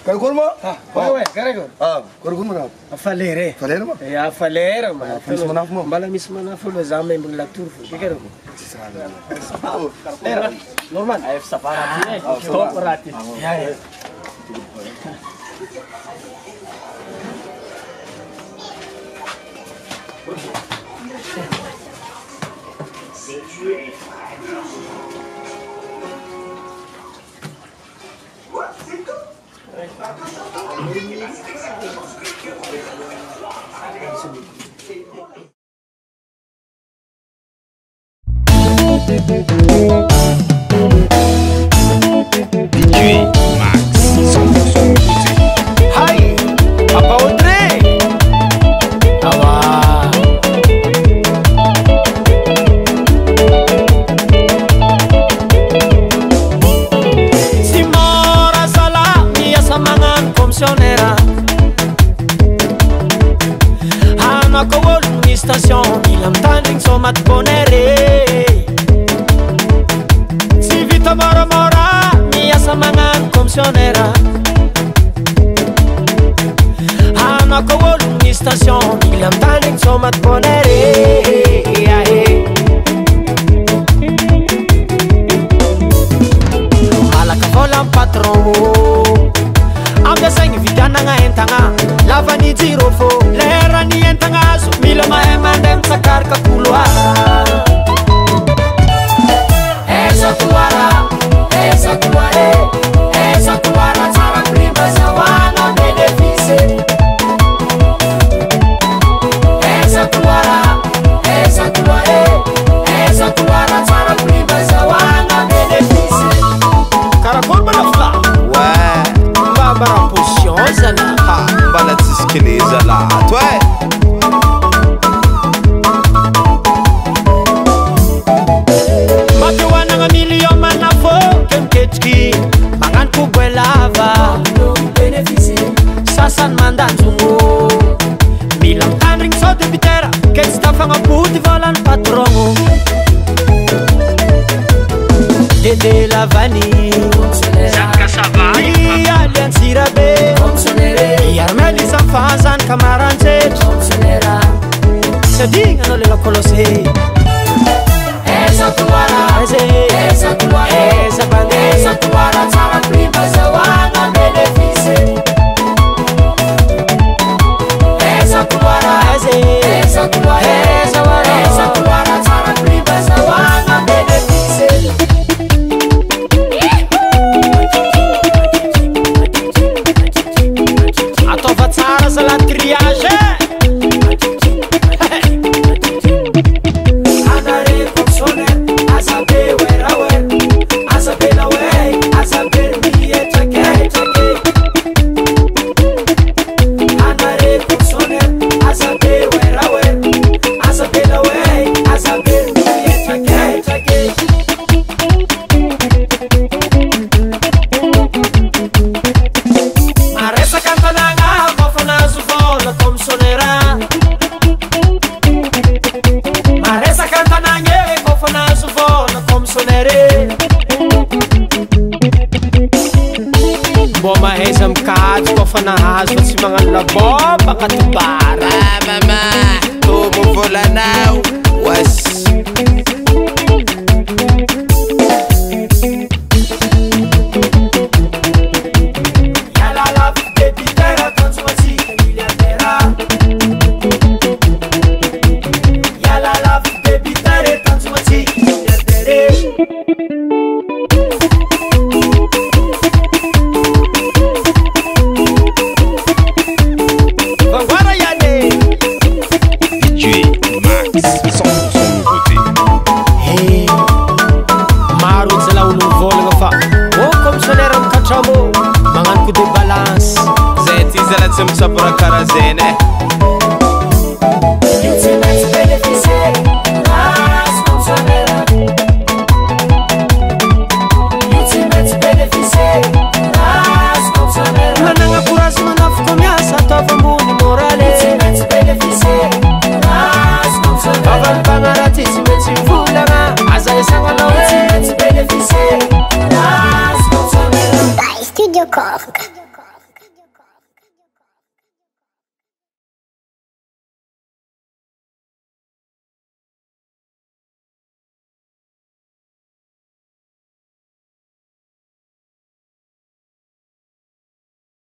Kalkul mo? Ouais, carrément. Kalkul mo na. Falere. Falere mo? Ya falere ma. Mis manaf mo. Bala mis manaf lo zamay mbala turfo. Kikero. Normal. Ay separati. Separati. Ya. DJ Max 100% Hai, apa Audrey? Awa. Simora sala mia samangan komisionera. Anak ko ni station ilam tanding somat ponere. Mora mora mia samangan komisionera. Anak ko ni station ilam tanding somat ponere. Malaka volang patron amda sangi vidana nga entanga lava ni zero fo lera ni entanga su mila ma emandem sakar ka puluara. Esa tuara cara prima sawana benefise. Esa tuara cara prima sawana benefise. Karakol balafla. Ouais, Barbara position zana. bala tiskileza la. Ouais. Matuwana nga milio manafo kemketki mangan kubelava sasan mandanzungu milang tandring so debitera ket stafanga puti volan patrongo Dede Lavani Zanka Savani Allianz Irabe Yarmeli Sanfazan Kamarante Sedinga no le lo colose Esa tuara Esa bande Esa tuara Tara prima sawana benefice Esa tuara Esa tuara Tara prima sawana benefice Atova tsara za la triage Boma hesam kat ko fanahas si mga labo pakatubara. Mama, tumuvola now. Was Yala la baby tera consumasi miliardera. Yala la baby tera consumasi miliardera. DJ Max 100% nouveauté. Hey, maro zala uno volga fa. O komisionera mkatramo mangan ku de balance. Zeti zala tsimtsapura karazene. Ultimate beneficiary, as komisionera. Ultimate beneficiary, as komisionera. Mananga kurasi manafuko miasa tova mbuni morale. Ultimate beneficiary, as komisionera. Avan pangarati simensi vulanga. Aza esanga na ultimate beneficiary, as komisionera. By Studio Korg.